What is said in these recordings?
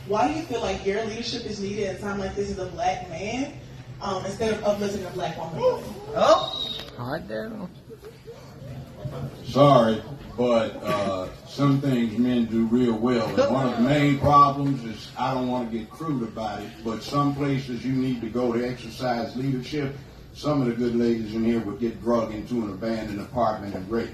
Why do you feel like your leadership is needed at a time like this as a black man instead of uplifting a black woman? Oh, hot down. Sorry, but some things men do real well. And one of the main problems is, I don't want to get crude about it, but some places you need to go to exercise leadership. Some of the good ladies in here would get drugged into an abandoned apartment and raped.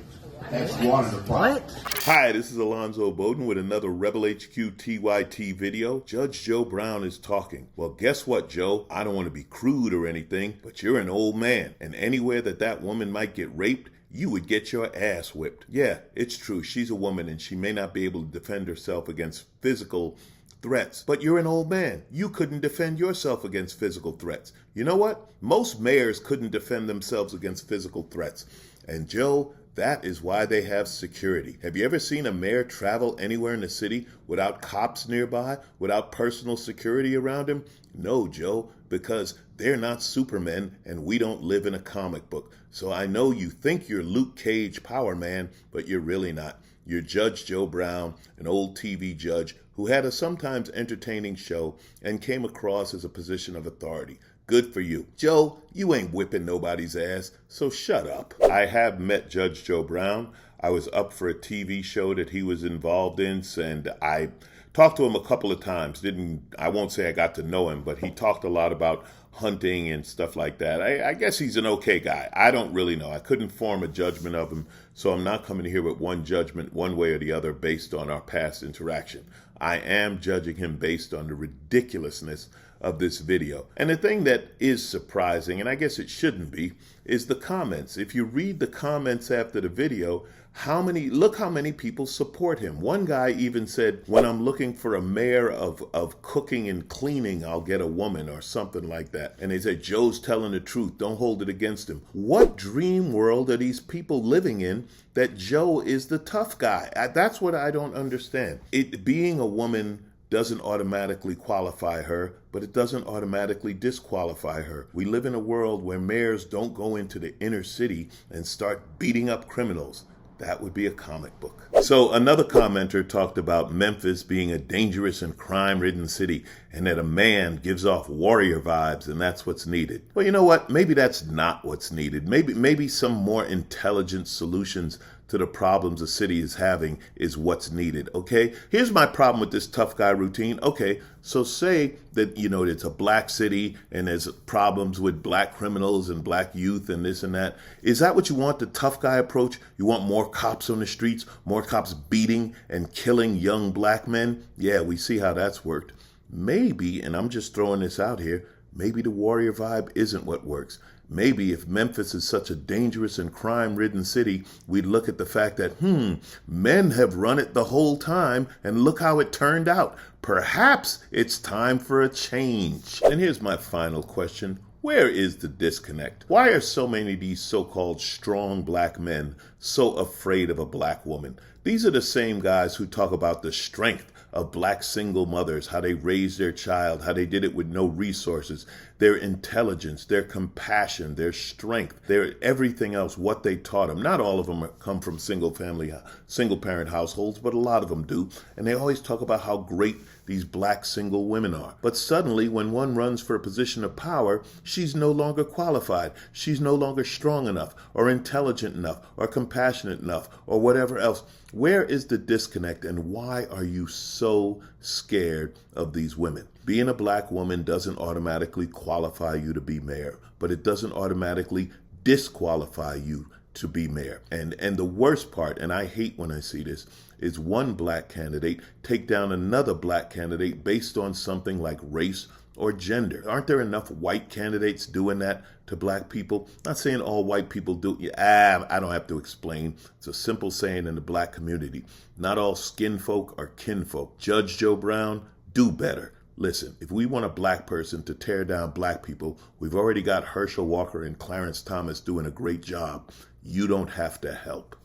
That's one of the problems. Hi, this is Alonzo Bodden with another Rebel HQ TYT video. Judge Joe Brown is talking. Well, guess what, Joe? I don't want to be crude or anything, but you're an old man. And anywhere that woman might get raped, you would get your ass whipped. Yeah, it's true. She's a woman and she may not be able to defend herself against physical threats. But you're an old man. You couldn't defend yourself against physical threats. You know what? Most mayors couldn't defend themselves against physical threats. And Joe, that is why they have security. Have you ever seen a mayor travel anywhere in the city without cops nearby, without personal security around him? No, Joe, because they're not supermen and we don't live in a comic book. So I know you think you're Luke Cage Power Man, but you're really not. You're Judge Joe Brown, an old TV judge who had a sometimes entertaining show and came across as a position of authority. Good for you. Joe, you ain't whipping nobody's ass, so shut up. I have met Judge Joe Brown. I was up for a TV show that he was involved in, and I talked to him a couple of times. I won't say I got to know him, but he talked a lot about hunting and stuff like that. I guess he's an okay guy. I don't really know. I couldn't form a judgment of him, so I'm not coming here with one judgment one way or the other based on our past interaction. I am judging him based on the ridiculousness of this video. And the thing that is surprising, and I guess it shouldn't be, is the comments. If you read the comments after the video, look how many people support him. One guy even said, when I'm looking for a mayor of cooking and cleaning, I'll get a woman, or something like that. And they said, Joe's telling the truth, don't hold it against him. What dream world are these people living in that Joe is the tough guy? That's what I don't understand. Being a woman doesn't automatically qualify her, but it doesn't automatically disqualify her. We live in a world where mayors don't go into the inner city and start beating up criminals. That would be a comic book. So another commenter talked about Memphis being a dangerous and crime-ridden city and that a man gives off warrior vibes and that's what's needed. Well, you know what? Maybe that's not what's needed. Maybe some more intelligent solutions to the problems the city is having is what's needed, okay? Here's my problem with this tough guy routine. Okay, so say that, it's a black city and there's problems with black criminals and black youth and this and that. Is that what you want, the tough guy approach? You want more cops on the streets, more cops beating and killing young black men? Yeah, we see how that's worked. Maybe, and I'm just throwing this out here, maybe the warrior vibe isn't what works. Maybe if Memphis is such a dangerous and crime-ridden city, we'd look at the fact that, men have run it the whole time, and look how it turned out. Perhaps it's time for a change. And here's my final question. Where is the disconnect? Why are so many of these so-called strong black men so afraid of a black woman? These are the same guys who talk about the strength of black single mothers, how they raised their child, how they did it with no resources, their intelligence, their compassion, their strength, their everything else, what they taught them. Not all of them come from single parent households, but a lot of them do. And they always talk about how great these black single women are. But suddenly, when one runs for a position of power, she's no longer qualified. She's no longer strong enough, or intelligent enough, or compassionate enough, or whatever else. Where is the disconnect, and why are you so scared of these women? Being a black woman doesn't automatically qualify you to be mayor, but it doesn't automatically disqualify you to be mayor. And the worst part, and I hate when I see this, is one black candidate take down another black candidate based on something like race or gender. Aren't there enough white candidates doing that to black people? Not saying all white people do. I don't have to explain. It's a simple saying in the black community. Not all skin folk are kinfolk. Judge Joe Brown, do better. Listen, if we want a black person to tear down black people, we've already got Herschel Walker and Clarence Thomas doing a great job. You don't have to help.